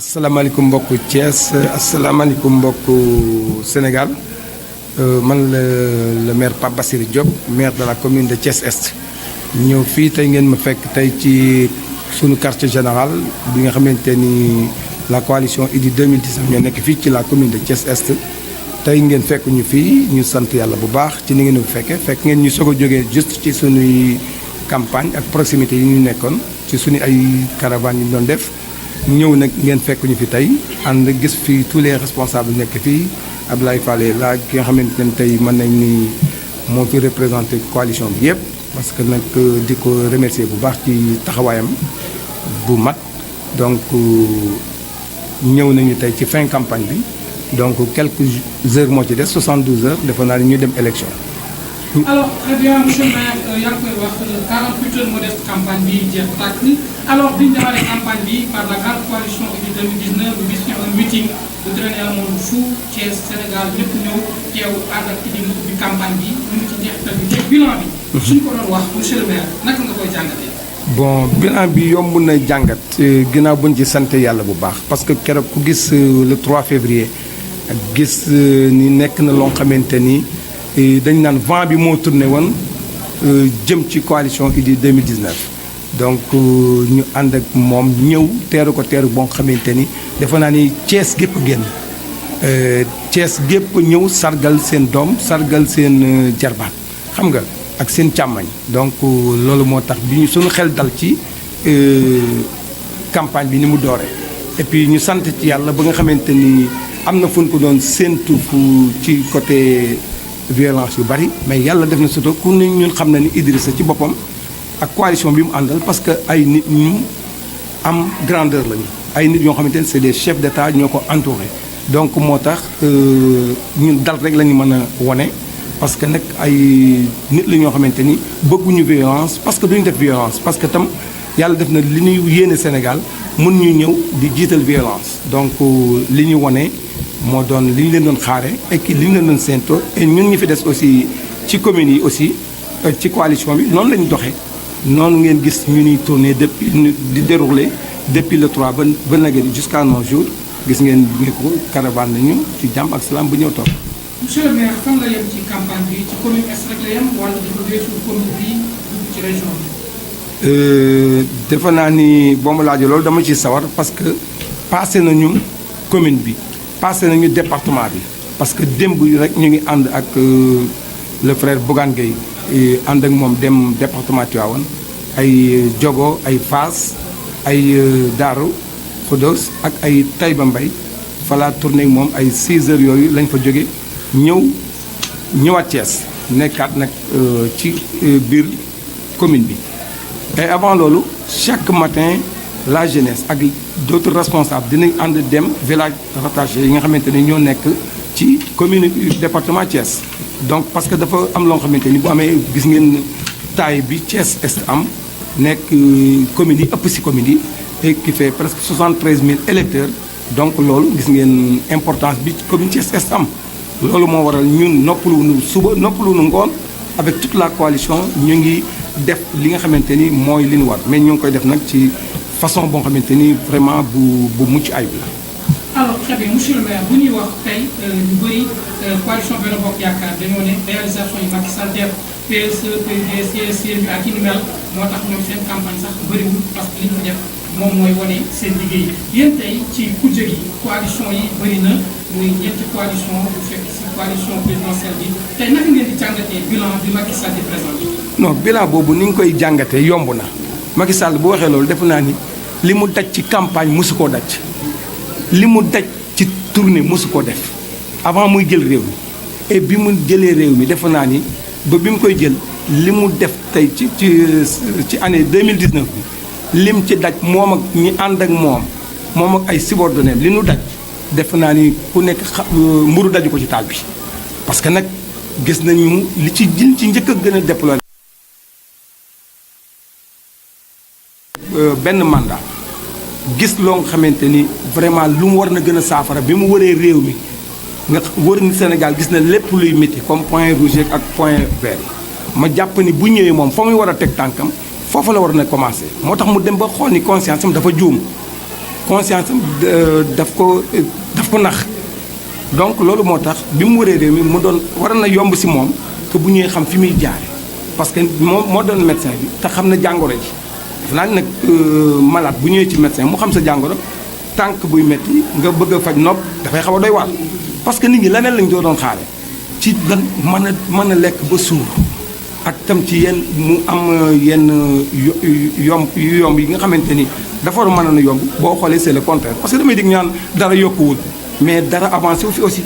asalaamaaleykum mbokku Thiès asalaamaaleykum mbokku Sénégal man le maire Pape Bassirou Diop maire de la commune de Thiès Est ñëw fii tey ngeen ma fekk tey ci sunu quartier général bi nga xamante ni la coalition Idy 2019 ñoo nekk fii ci la commune de Thiès Est tey ngeen fekk ñu fii ñu sant yàlla bu baax ci ni ngeen ko fekk ngeen ñu soog a jógee juste ci sunuy campagne ak proximité yi ñu nekkoon ci sunu ay caravanes yi ñu doon def. ñëw nag ngeen fekk ñu fi tey ànd gis fi tous les responsables nekk fii Abdoulaye Fallé la ki nga xamante ne tey mën nañ ni moo fi représenté coalition bi yëpp parce que nag di ko remercier bu baax ci taxawaayam bu mat donc ñëw nañu tey ci fin campagne bi donc quelques heures moo ci des 72 heures defe naa ni ñu dem élection. alors très bien monsieur le maire yaa ngi koy wax 48 heures moo def campagne bi jeex tàkk alors bi ñu defaree campagne bi par la grande coalition Idy 2019 bu gis un meeting bu drainer le monde fou Thiès Sénégal ñëpp ñëw teew ànd ak Idy bi campagne bi ñu ngi ci njeexital bi te bilan bi. suñ ko doon wax monsieur le maire naka nga koy jàngatee. bon bilan bi yomb na jàngat ginnaaw buñ ci sant yàlla bu baax parce que keroog ku gis le 3 février ak gis ni nekk na loo xamante ni. dañu naan vent bi moo tourné woon jëm ci coalition Idy 2019 donc ñu ànd ak moom ñëw teeru ko teeru boo xamante ni defe naa ni Thiès gépp génn Thiès gépp ñëw sargal seen doom sargal seen jarbaat xam nga ak seen càmmañ donc loolu moo tax bi ñu suñu xel dal ci campagne bi ni mu dooree et puis ñu sant ci yàlla ba nga xamante ni am na fu ñu ko doon séentu ci côté violence yu bari mais yàlla def na surtout ku ne ñun xam na ni Idrissa ci boppam ak coalition bi mu àndal parce que ay nit ñu am grandeur lañu ay nit ñoo xamante ne c'est des chefs d'État ñoo ko entouré donc moo tax ñun dal rek la ñu mën a wone parce que nag ay nit la ñoo xamante ni bëgguñu violence parce que duñu def violence parce que tam yàlla def na li ñuy yéene Sénégal mun ñu ñëw di jiital violence donc li ñu wone moo doon li ñu leen doon xaare et li ñu leen doon séentoo et ñun ñi fi des aussi ci communes yi aussi ci coalition bi noonu la ñu doxee noonu ngeen gis ñu ñuy tourné depuis di déroulé depuis le 3 ba nagee jusqu'à nos jours gis ngeen ni ko caravane nañu ci jàmm ak salaam bu ñëw toog. monsieur le maire fan la yem ci campagne bi ci commune Est rek la yem wala dafa weesu commune bi dugg ci région bi. defe naa ni boo ma laajee loolu dama ciy sawar parce que passé nañu commune bi. passé nañu département bi parce que démb rek ñu ngi ànd ak le frère Bougane Gueye ànd ak moom dem département Tivaouane ay Diogo ay Fass ay Darou Khoudoss ak ay Taïba Mbaye fala tourné ak moom ay 6 heures yooyu lañ fa jóge ñëwaat Thiès nekkaat nag ci biir commune bi et avant loolu chaque matin la jeunesse ak d'autres responsables dinañ ànd dem village rattaché yi nga xamante ni ñoo nekk ci commune département Thiès donc parce que dafa am loo xamante ni bu amee gis ngeen taille bi Thiès Est am nekk communes yi ëpp si communes yi et qui fait presque 73 000 électeurs donc loolu gis ngeen importance bi commune Thiès Est am loolu moo waral ñun noppaluwunu suba noppaluwunu ngoon avec toute la coalition ñu ngi def li nga xamante ni mooy li ñu war mais ñu ngi koy def nag ci façon boo xamante ni vraiment bu mucc ayib la. alors très bien monsieur le maire bu ñuy wax tey ñu bëri coalition Benno Bokk Yaakaar dañoo ne réalisation yi Macky Sall def PSE PUDC CSE ak yi ni mel moo tax ñoom seen campagne sax bëriwul parce que li ñu fa def moom mooy wane seen liggéey yéen tey ci kujje gi coalition yi bëri na muy ñeenti coalition bu fekk si coalition présidentielle bi tey naka ngeen di jàngatee bilan bi Macky Sall di présenté. non bilan boobu ni nga koy jàngatee yomb na Macky Sall bu waxee loolu def naa ni. li mu daj ci campagne mosu koo daj li mu daj ci tournée mosu koo def avant muy jël réew mi et bi mu jëlee réew mi defe naa ni ba bi mu koy jël li mu def tey ci année 2019 bi lim ci daj moom ak ñi ànd ak moom ak ay subordonnés li nu daj defe naa ni ku nekk mburu daju ko ci taal bi parce que nag gis nañu li ci njëkk a gën a déployer benn mandat gis loo nga xamante ni vraiment lu mu war na gën a saafara bi mu waree réew mi nga wër ni Sénégal gis na lépp luy métti comme point rouge ak point vert ma jàpp ni bu ñëwee moom fa muy war a teg tànkam foofu la war na commencé moo tax mu dem ba xool ni conscience am dafa juum conscience am daf ko nax donc loolu moo tax bi mu waree réew mi mu doon war na yomb si moom que bu ñëwee xam fi muy jaare parce que moo doon médecin bi te xam na jàngoro ji dafa naa nag malade bu ñëwee ci médecin mu xam sa jàngoro tànk buy metti nga bëgg a faj nopp dafay xaw a doy waar parce que nit ñi leneen lañ doon xaare ci lan mën a lekk ba suur ak tam ci yenn mu am yenn yomb yi nga xamante ni dafa war a mën a yomb boo xoolee c'est le contraire parce que damay dig ñaan dara yokkuwul mais dara avancé wu fi aussi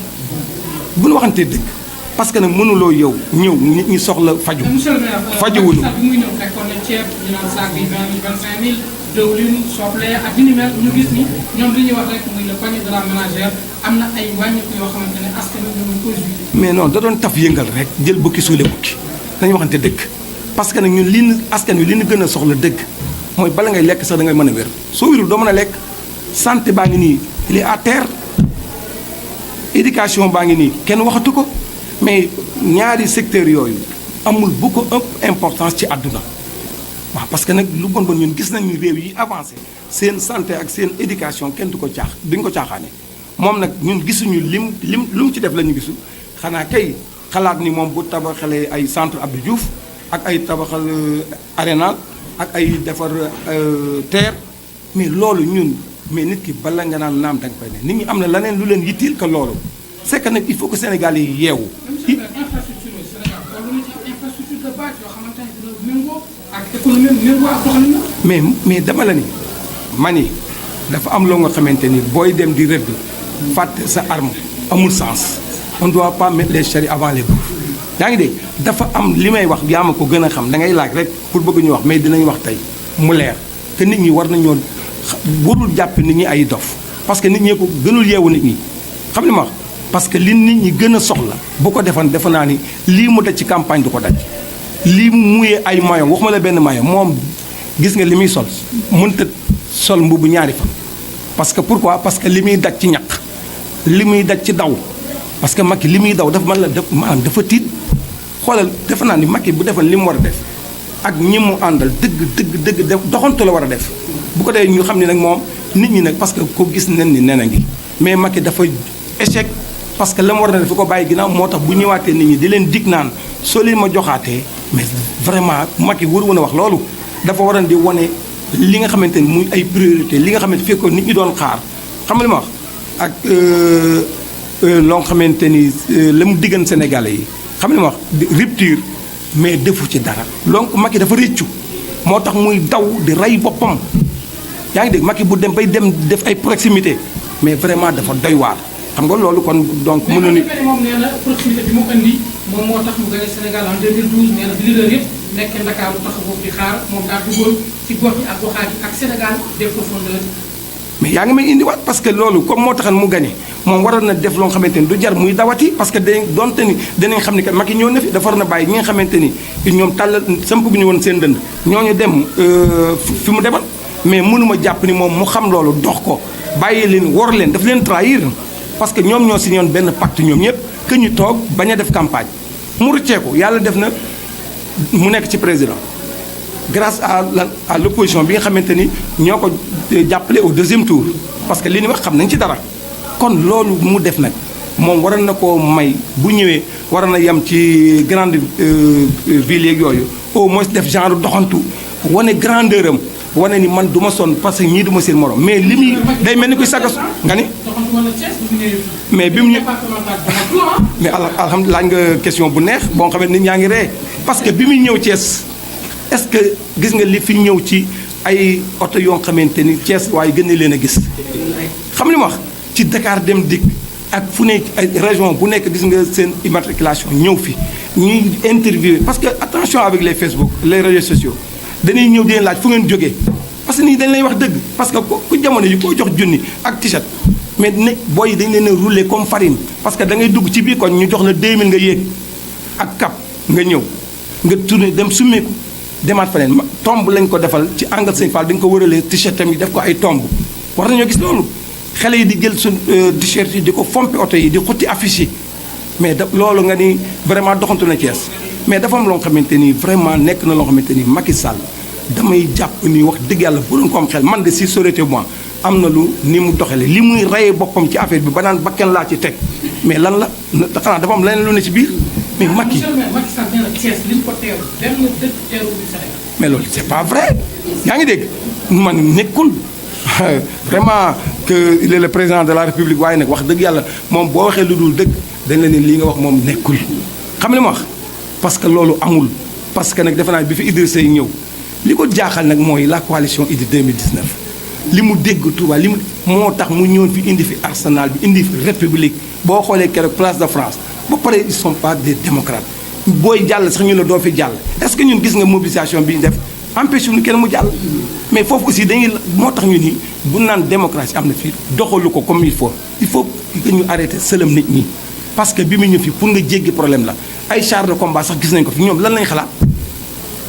bu ñu waxantee dëgg parce que nag mënuloo yow ñëw nit ñi soxla faju fajuwuñu muy ñëw fekkoon na ceeb ñu naan saak bi 20 000 25 000 dëwlin soble ak yu ni mel ñu gis ni ñoom li ñuy wax rek muy le panier de la ménagère am na ay wàññiku yoo xamante ne askan wi ñu koy joué. mais non da doon taf yëngal rek jël bukki suule bukki dañuy waxante dëgg parce que nag ñun li askan wi li ñu gën a soxla dëgg mooy bala ngay lekk sax da ngay mën a wér soo wérul doo mën a lekk santé baa ngi nii il est à terre éducation baa ngi nii kenn waxatu ko mais ñaari secteurs yooyu amul bu ko ëpp importance ci àdduna waaw parce que nag lu bon bon ñun gis nañu réew yi avancé seen santé ak seen éducation kenn du ko duñ ko caaxaane moom nag ñun gisuñu lu mu ci def la ñu gisu xanaa kay xalaat ni moom bu tabaxalee ay centre Abdou Diouf ak ay tabaxal arénal ak ay defar terre mais loolu ñun mais nit ki bala nga naan naam danga koy ne nit ñi am na leneen lu leen yittil que loolu c'est que nag il faut que Sénégal yi yeewu. mais dama la ni mani dafa am loo nga xamante ni booy dem di rëdd fàtte sa arme amul sens on doit pas mettre les charrues avant les bœufs yaa ngi dégg dafa am li may wax yaa ma ko gën a xam da ngay laaj rek pour bëgg ñu wax mais dinañ wax tey mu leer que nit ñi war nañoo warul jàpp nit ñi ay dof parce que nit ñee ko gënul yeewu nit ñi xam li ma wax parce que li nit ñi gën a soxla bu ko defan defe naa ni lii mu daj ci campagne du ko daj lii mu muyee ay maillot waxuma la benn maillot moom gis nga li muy sol mënta sol mbubu ñaari fan parce que pourquoi parce que li muy daj ci ñaq li muy daj ci daw parce que Macky li muy daw dafa man la maanaam dafa tiit xoolal defe naa ni Macky bu defal li mu war a def ak ñi mu àndal dëgg def doxantu la war a def bu ko dee ñu xam ne nag moom nit ñi nag parce que ko gis nen ni nen a ngi mais Macky dafa échec parce que la mu war a def ko bàyyi ginnaaw moo tax bu ñëwaatee nit ñi di leen dig naan soo leen ma joxaatee mais vraiment Macky waru woon a wax loolu dafa waroon di wane li nga xamante ni muy ay priorité li nga xamante fekkoon nit ñi doon xaar xam nga li ma wax ak loo xamante ni la mu diggan Sénégalais yi xam nga li ma wax rupture mais defu ci dara donc Macky dafa réccu moo tax muy daw di rey boppam yaa ngi dégg Macky bu dem bay dem def ay proximité mais vraiment dafa doy waar xam nga loolu kon donc mën na ni moom nee na proximité bi mu indi moom moo tax mu gagné Sénégal en 2012 nee na bi leader yëpp nekk Ndakaaru tax foofu di xaar moom daa duggoon ci gox yi ak goxaat yi ak Sénégal des profondeurs. mais yaa ngi may indiwaat parce que loolu comme moo taxan mu gagné moom waroon na def loo nga xamante ni du jar muy dawati parce que dañ doonte ni danañ xam ni que Macky ñëw na fi dafa war na bàyyi ñi nga xamante ni ñoom tàllal samp gu ñu woon seen dënd ñooñu dem fi mu demal mais mënuma jàpp ni moom mu xam loolu dox ko bàyyi leen war leen daf leen trahir parce que ñoom ñoo signé woon benn pacte ñoom ñëpp que ñu toog bañ a def campagne mu rëcceeku yàlla def na mu nekk ci président grâce à l'opposition bi nga xamante ni ñoo ko jàppale au deuxième tour parce que li ni wax xam nañ ci dara kon loolu mu def nag moom waroon na koo may bu ñëwee waroon na yem ci grande ville yeeg yooyu au moins def genre doxantu wane grandeur am wane ni man du ma sonn parce que ñii du ma seen morom mais li muy day mel ni kuy sagas nga ni mais bi mu ñëw mais alhamdulilah laaj nga question bu neex boo xam ne nit ñaa ngi ree parce que bi muy ñëw Thiès est-ce que gis nga li fi ñëw ci ay oto yoo xamante ni Thiès waaye gën na leen a gis xam li ma wax ci Dakar dem dikk ak fu ne ay région bu nekk gis nga seen immatriculation ñëw fi ñuy interviewer parce que attention avec les Facebook les réseaux sociaux dañuy ñëw di leen laaj fu ngeen jógee parce que nii dañ lay wax dëgg parce que ku jamono yi koo jox junni ak t-shirt mais ne booy yi dañ leen a rouler comme farine parce que da ngay dugg ci biir kon ñu jox la 2000 nga yéeg ak cap nga ñëw nga tourné dem summeeku demaat feneen tomb lañ ko defal ci angle Sëñ Fall dañ ko wëralee t-shirt tam yi def ko ay tomb war nañoo gis loolu xale yi di jël suñ t-shirt yi di ko fompi oto yi di xutti affiche yi mais da loolu nga ni vraiment doxantu na Thiès mais dafa am loo xamante ni vraiment nekk na loo xamante ni Macky Sall damay jàpp ni wax dëgg yàlla bu doon ko am xel man de si ça aurait été moi am na lu ni mu doxale li muy reyee boppam ci affaire bi ba naan bakkan laa ci teg mais lan la xanaa dafa am leneen lu ne ci biir mais Macky. monsieur le maire Macky Sall nee na Thiès li ñu ko teeru benn dëkk teeru bu Sénégal. mais loolu c'est pas vrai yaa ngi dégg man nekkul vraiment que il est le président de la république waaye nag wax dëgg yàlla moom boo waxee lu dul dëgg dañ la ne lii nga wax moom nekkul xam nga li ma wax parce que loolu amul parce que nag defe naa bi fi Idrissa Seck ñëw li ko jaaxal nag mooy la coalition Idy 2019 li mu dégg Touba li mu moo tax mu ñëwoon fi indi fi arsenal bi indi fi république boo xoolee keroog place de France ba pare ils sont pas des démocrates booy jàll sax ñu la doo fi jàll est-ce que ñun gis nga mobilisation bi ñu def empêché ñu kenn mu jàll mais foofu aussi dañuy moo tax ñu ni bu naan démocratie am na fii doxalu ko comme il faut que ñu arrêté sëlëm nit ñi parce que bi mu ñëw fii pour nga jéggi problème la ay chars de combat sax gis nañ ko fi ñoom lan lañ xalaat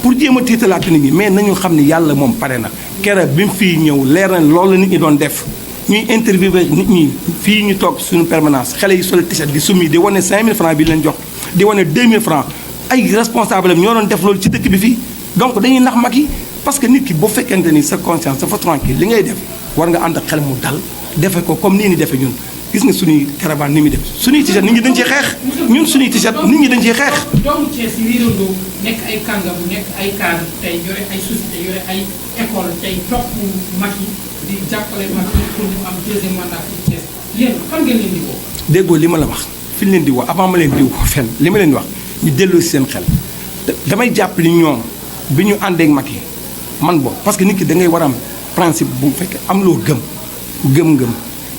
pour jéem a tiitalaat nit ñi mais nañu xam ne yàlla moom pare na keroog bi mu fii ñëw leer na loolu la nit ñi doon def ñuy interviewé nit ñi fii ñu toog suñu permanence xale yi sol t-shirt di summi di wane 5000 francs bi leen jox di wane 2000 francs ay responsable am ñoo doon def loolu ci dëkk bi fii donc dañuy nax Macky parce que nit ki bu fekkente ni sa conscience dafa tranquille li ngay def war nga ànd ak xel mu dal defe ko comme nii ni defe ñun gis nga suñuy caravane ni muy def suñuy t-shirt nit ñi dañ ciy xeex ñun suñuy t-shirt nit ñi dañ ciy xeex doomu Thiès yi riirandoo nekk ay kàngam nekk ay cadre tey yore ay société yore ay école tey topp Macky di jàppale Macky pour mu am deuxième mandat ci Thiès yéen fan ngeen leen di woo. déggoo li ma la wax fi ñu leen di woo avant ma leen di woo fenn li ma leen di wax ñu delloo si seen xel damay jàpp ni ñoom bi ñu àndeek Macky man boobu parce que nit ki da ngay war a am principe bu fekkee am loo gëm-gëm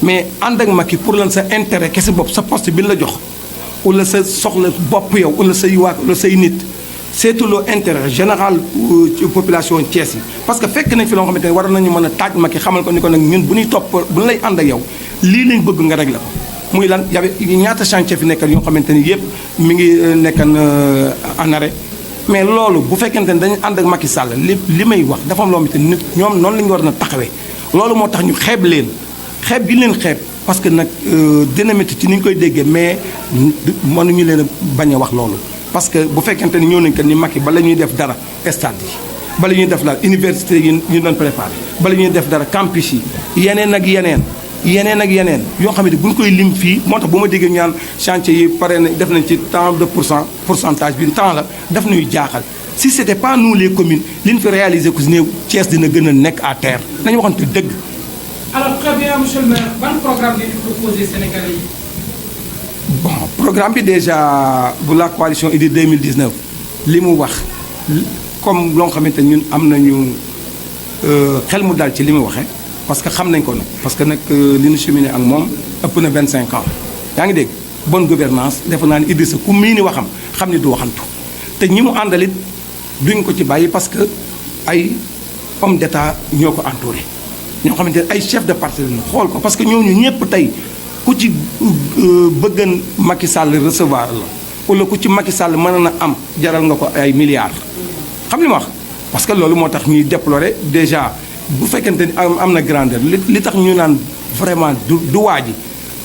mais ànd ak Macky pour lan sa intérêt kese bopp sa poste bi la jox wala sa soxla bopp yow wala say waa wala say nit seetuloo intérêt général ci population Thiès yi parce que fekk nañ fi loo xamante ne war nañu mën a taaj Macky xamal ko ni ko nag ñun bu ñuy topp bu ñu lay ànd ak yow lii lañ bëgg nga régler ko muy lan yabe ñaata chantier fi nekkan yoo xamante ni yëpp mi ngi nekkan en arrêt mais loolu bu fekkente ne dañu ànd ak Macky Sall li may wax dafa am loo xamante ni nit ñoom noonu la ñu war na taxawee loolu moo tax ñu xeeb leen xeeb gi leen xeeb parce que nag dina métti ci ni ñu koy déggee mais mënuñu leen a bañ a wax loolu parce que bu fekkente ni ñëw nañ que ni Macky bala ñuy def dara stade yi bala ñuy def daal université yi ñu doon préparé bala ñuy def dara campus yi yeneen ak yeneen yoo xam ne bu ñu koy lim fii moo tax bu ma déggee ñu naan chantier yi pare na def nañ ci tant de pourcentage bi temps la daf ñuy jaaxal si c'était pas nous les communes li ñu fi réalisé ku si néew Thiès dina gën a nekk à terre nañu waxante dëgg. alors très bien monsieur le maire ban programme ngeen di proposé Sénégalais yi. bon programme bi déjà bu la coalition Idy 2019 li mu wax comme loo xamante ñun am nañu xel mu dal ci li mu waxee parce que xam nañ ko nag parce que nag li ñu cheminé ak moom ëpp na 25 ans yaa ngi dégg bonne gouvernance defe naa ni Idrissa ku mii ni waxam xam ni du waxantu te ñi mu àndalit duñ ko ci bàyyi parce que ay homme d'état ñoo ko entouré ñoo xamante ne ay chef de parti lañu xool ko parce que ñooñu ñëpp tey ku ci bëggan Macky Sall recevoir la wala ku ci Macky Sall mën na am jaral nga ko ay milliards xam li ma wax parce que loolu moo tax ñuy déplorer déjà bu fekkente ni am na grandeur li tax ñu naan vraiment du waa ji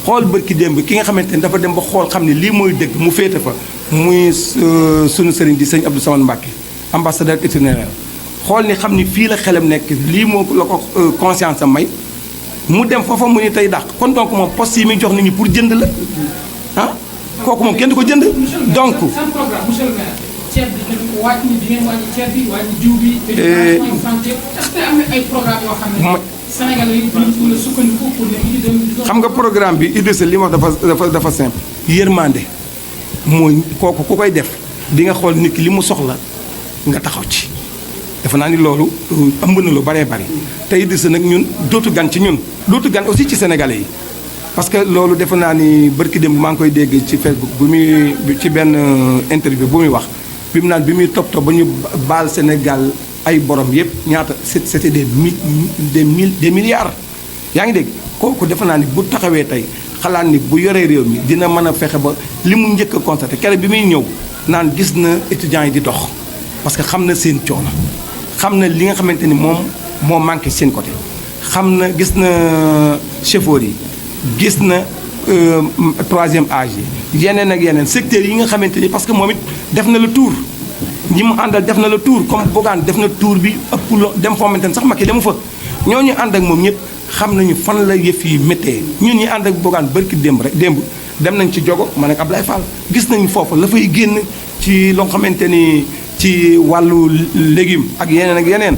xool bërki démb ki nga xamante ni dafa dem ba xool xam ne lii mooy dëgg mu féete fa muy sunu sëriñ di sëñ Abdou Samane Mbacké ambassadeur itinéraire xool ni xam ni fii la xelam nekk lii moo la ko conscience am may mu dem foofa mu ni tey dàq kon donc moom poste yi muy jox nit ñi pour jënd la ah kooku moom kenn du ko jënd donc seen programme monsieur le maire ceeb bi dañu ko wàcc ni di ngeen wàññi ceeb bi wàññi jiw bi éducation santé est-ce que am na ay programme yoo xam ne Sénégal yi duñ ko sukkandiku pour ne xam nga programme bi Idrissa li wax dafa simple yërmande mooy kooku ku koy def di nga xool nit ki li mu soxla nga taxaw ci dafa naa ni loolu ëmb na lu baree bari te Idrissa nag ñun dootu gan ci ñun dootu gan aussi ci sénégalais yi parce que loolu defe naa ni barki démb maa ngi koy dégg ci Facebook bu muy ci benn interview bu muy wax bi mu naan bi muy topp ba ñu baal Sénégal ay borom yëpp ñaata c'était des milliards yaa ngi dégg kooku defe naa ni bu taxawee tey xalaat ni bu yoree réew mi dina mën a fexe ba li mu njëkk a constaté kere bi muy ñëw naan gis na étudiants yi di dox parce que xam na seen coono xam na li nga xamante ni moom moo manqué seen côté xam na gis na chauffeur yi gis na troisième âge yi yeneen ak yeneen secteurs yi nga xamante ni parce que moom it def na le tour ñi mu àndal def na le tour comme Bougane def na tour bi ëpp lo dem foo xamante ni sax Macky demu fa ñooñu ànd ak moom ñëpp xam nañu fan la yëf yi méttee ñun ñi ànd ak Bougane barki démb dem nañ ci jogo man ak Ablaye Fall gis nañu foofu la fay génn ci loo xamante ni ci wàllu légume ak yeneen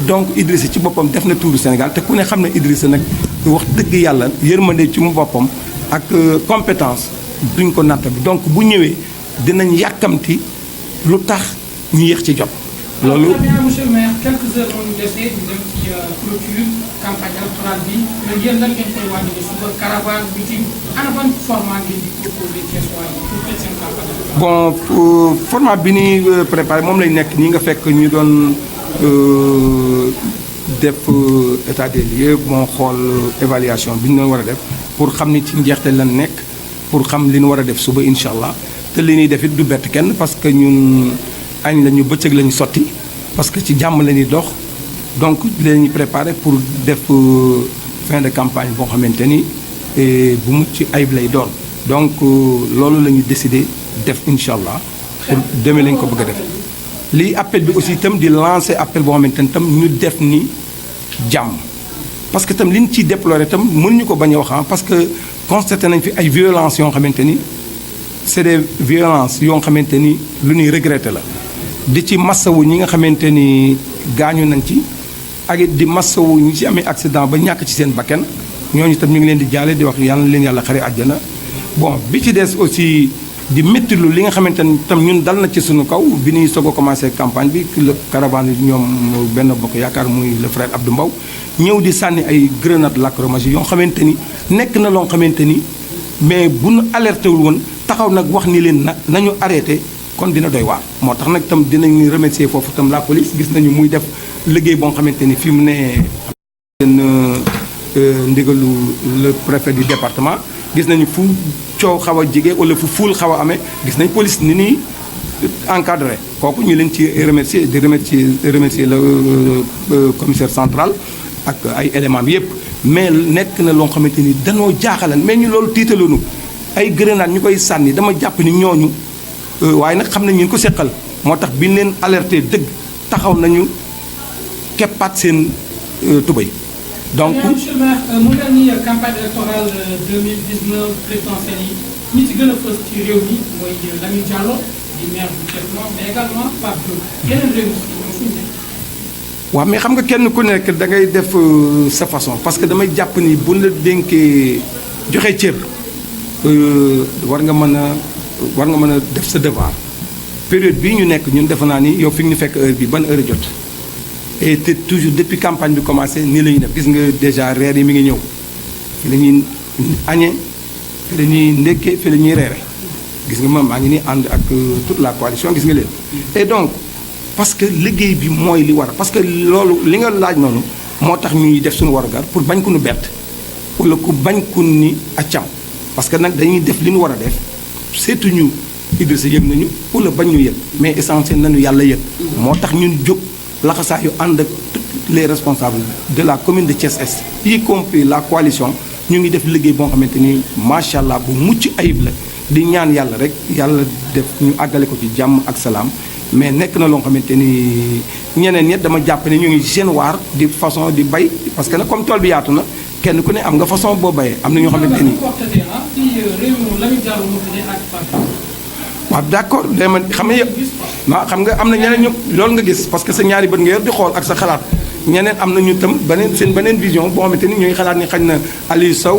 donc Idrissa ci boppam def na tuuru Sénégal te ku ne xam ne Idrissa nag wax dëgg yàlla yërmande ci mu boppam ak compétence duñ ko natta bi donc bu ñëwee dinañ yàkkamti lu tax ñu yéex ci jot. loolu très bien monsieur le maire quelques heures moo ñu desee ñu dem ci clôture campagne électorale bi léegi yéen lan ngeen koy waajal suba caravane meeting ana ban format ngeen di proposé Thiessois yi pour tëj seen campagne. bon format bi ni préparé moom lay nekk ñi nga fekk ñu doon def état des lieux moo xool évaluation bi ñu doon war a def pour xam ni ci njeexte lan nekk pour xam li ñu war a def suba incha allah te li ñuy def it du bett kenn parce que ñun añ la ñu bëccëg la ñu sotti parce que ci jàmm la ñuy dox donc la ñuy préparé pour def fin de campagne boo xamante ni bu mucc ayib lay doon donc loolu la ñu décidé def incha allah pour demee lañ ko bëgg a def. lii appel bi aussi itam di lancer appel boo xamante ni itam ñu def ni jàmm parce que itam li ñu ciy déplorer itam mënuñu ko bañ a wax parce que constaté nañ fi ay violences yoo xamante ni c'est des violences yoo xamante ni lu ñuy regretter la. di ci massawu ñi nga xamante ni gaañu nañ ci ak it di massawu ñi ci amee accident ba ñàkk ci seen bakkan ñooñu itam ñu ngi leen di jaale di wax yàlla na leen yàlla xare àjjana bon bi ci des aussi. di méttilu li nga xamante ni tam ñun dal na ci suñu kaw bi ñuy soog a commencé campagne bi le caravane ñoom benn bokk yaakaar muy le frère Abdou Mbow ñëw di sànni ay grenades lacrymogènes yoo xamante ni nekk na loo xamante ni mais bu ñu alerté wul woon taxaw nag wax ni leen nañu arrêté kon dina doy waar. moo tax nag tam dinañ remercier foofu tam la police gis nañu muy def liggéey boo xamante ni fi mu ne seen ndigalu le préfet du département. gis nañu fu coow xaw a jege wala fu fuul xaw a amee gis nañ police ni ñuy encadré kooku ñu leen ci remercier di remercier le commissaire central ak ay éléments bi yëpp mais nekk na loo xamante ni danoo jaaxalan mais ñu loolu tiitaloonu ay grenade ñu koy sànni dama jàpp ni ñooñu waaye nag xam nañ ñu ko seqal moo tax bi ñu leen alerté dëgg taxaw nañu keppaat seen tubéy donc monsieur le maire mu mel ni campagne électorale 2019 présidentielle yi ñi ci gën a fës ci réew mi mooy Lamine Diallo di maire bu Thiès Nord mais également Pape Diop yeneen réew mi ñoom fu ñu nekk. waaw mais xam nga kenn ku nekk da ngay def sa façon parce que damay jàpp ni bu la dénkee joxe cër war nga mën a def sa devoir période bii ñu nekk ñun defe naa ni yow fi ñu fekk heure bi ban heure jot. et te toujours depuis campagne bi commencé nii la ñuy def gis nga déjà reer yi mi ngi ñëw fi la ñuy añee fi la ñuy ndékkee fi la ñuy reere gis nga maa ngi nii ànd ak toute la coalition gis nga leen. et donc parce que liggéey bi mooy li war parce que loolu li nga laaj noonu moo tax ñuy def suñu warugar pour bañ ku nu bett wala ku bañ ku ni accam parce que nag dañuy def li ñu war a def seetu ñu Idrissa yëg nañu wala bañ ñu yëg mais essentiel nañu yàlla yëg moo tax ñun jóg. laxasaa yu ànd ak tous les responsables de la commune de Thiès Est y compris la coalition ñu ngi def liggéey boo xamante ni macha allah bu mucc ayib la di ñaan yàlla rek yàlla def ñu àggale ko ci jàmm ak salaam mais nekk na loo xamante ni ñeneen ñett dama jàpp ne ñu ngi seen waar di façon di bay parce que nag comme tool bi yaatu na kenn ku ne am nga façon boo bayee am na ñoo xamante ni. waaw d'accord dama xam nga yëpp waaw xam nga am na ñeneen ñu loolu nga gis parce que sa ñaari bët nga yor di xool ak sa xalaat ñeneen am na ñu tam beneen vision boo xamante ni ñooy xalaat ni xañ na Aliou Sow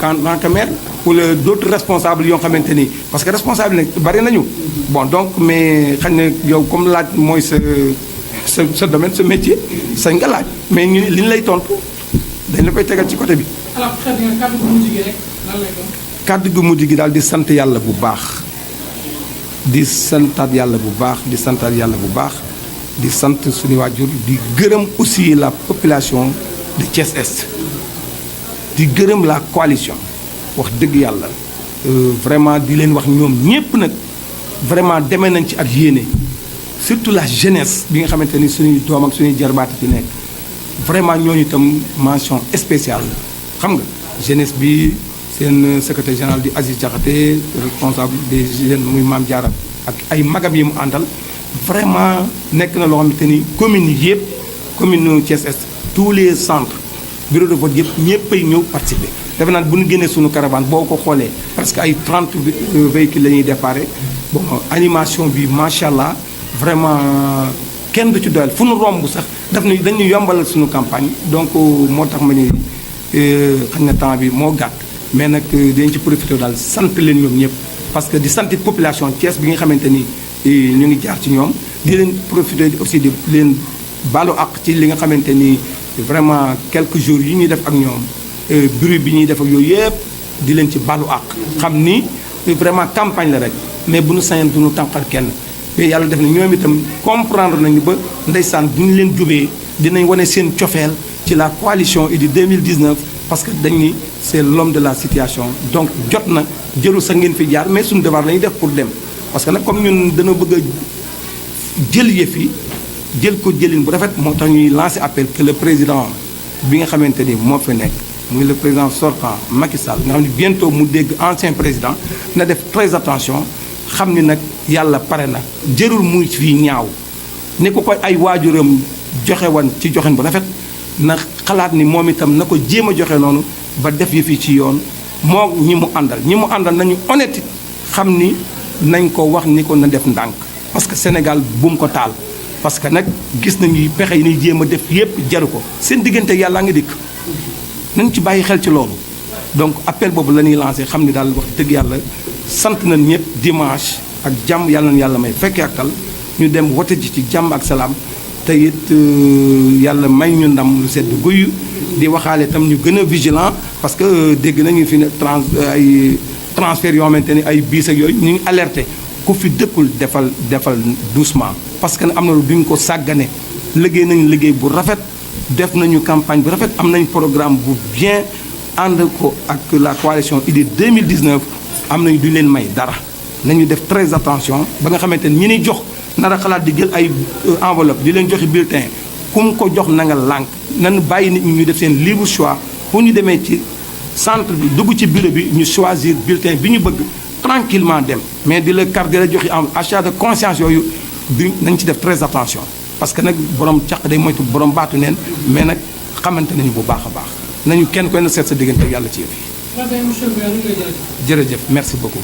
en tant que maire wala d'autres responsables yoo xamante ni parce que responsable nag bari nañu bon donc mais xañ na yow comme laaj mooy sa domaine sa métier sañ nga laaj mais ñu li ñu lay tontu dañ la koy tegal ci côté bi. alors très bien kàddu gu mujj gi rek lan lay doon. kàddu gu mujj gi daal di sant yàlla bu baax. di santaat yàlla bu baax di santaat yàlla bu baax di sant suñu waajur di gërëm aussi la population de Thiès Est di gërëm la coalition wax dëgg yàlla vraiment di leen wax ñoom ñépp nag vraiment demee nañ ci ak yéene surtout la jeunesse bi nga xamante ni suñuy doom ak suñuy jarbaat ci nekk vraiment ñooñu itam mention spéciale xam nga jeunesse bi seen secrétaire général di Aziz Diakhaté responsable des jeunes muy Mame Diarra ak ay magam yi mu àndal vraiment nekk na loo xamante ni communes yi yëpp commune Thiès Est tous les centres bureau de vote yëpp ñëppay ñëw participer. defe naa bu ñu génnee suñu caravane boo ko xoolee presque ay 30 véhicules la ñuy déparé bon animation bi macha allah vraiment kenn du ci doyal fu nu romb sax daf ñu dañu yombalal suñu campagne donc moo tax ma ni xam na temps bi moo gàtt mais nag dañ ci profité daal sant leen ñoom ñëpp parce que di sant population Thiès bi nga xamante ni ñu ngi jaar ci ñoom di leen profité aussi di leen baalu àq ci li nga xamante ni vraiment quelques jours yi ñuy def ak ñoom bruit bi ñuy def ak yooyu yëpp di leen ci baalu àq xam ni vraiment campagne la rek mais bu nu sañoon du nu tànqal kenn mais yàlla def na ñoom itam comprendre nañu ba ndeysaan bu ñu leen jubee dinañ wane seen cofeel ci la coalition Idy 2019 parce que dañ ni c'est l'homme de la situation donc jot na jëru sa ngeen fi jaar mais suñu devoir la ñuy def pour dem parce que nag comme ñun dana bëgg a jël yëf yi jël ko jëlin bu rafet moo tax ñuy lancer appel que le président bi nga xamante ni moo fi nekk muy le président sortant Macky Sall nga xam ne bientôt mu dégg ancien président na def très attention xam ni nag yàlla pare na jërul muy fii ñaaw ni ko ay waajuram joxe woon ci joxin bu rafet na xalaat ni moom itam na ko jéem a joxe noonu ba def yëf yi ci yoon moo ñi mu àndal nañu honnête xam ni nañ ko wax ni ko na def ndànk parce que Sénégal bu mu ko taal parce que nag gis nañu pexe yi ñuy jéem a def yépp jaru ko seen diggante yàllaa ngi dikk nañ ci bàyyi xel ci loolu donc appel boobu la ñuy lancé xam ni daal wax dëgg yàlla sant nañ ñëpp dimanche ak jàmm yàlla na yàlla may fekkee ak tal ñu dem wote ji ci jàmm ak salaam te it yàlla may ñu ndam lu sedd guyu di waxaale itam ñu gën a vigilant parce que dégg nañu fi ne ay transfert yoo xamante ni ay biis ak yooyu ñu ngi alerté ku fi dëkkul defal doucement parce que am na lu duñ ko sàggane liggéey nañu liggéey bu rafet def nañu campagne bu rafet am nañ programme bu bien ànd ko ak la coalition Idy 2019 am nañu duñ leen may dara nañu def très attention ba nga xamante ni ñi ni jox nar a xalaat di jël ay enveloppe di leen joxe bulletin ku mu ko jox na nga lànk nañu bàyyi nit ñi ñu def seen libre choix pour ñu demee ci centre bi dugg ci bureau bi ñu choisir bulletin bi ñu bëgg tranquillement dem mais di la carte di la joxe en achat de conscience yooyu du nañ ci def très attention parce que nag borom caq day moytu borom baatu neen mais nag xamante nañu bu baax a baax nañu kenn koy na seet sa diggante yàlla ci yëf yi. jërëjëf merci beaucoup.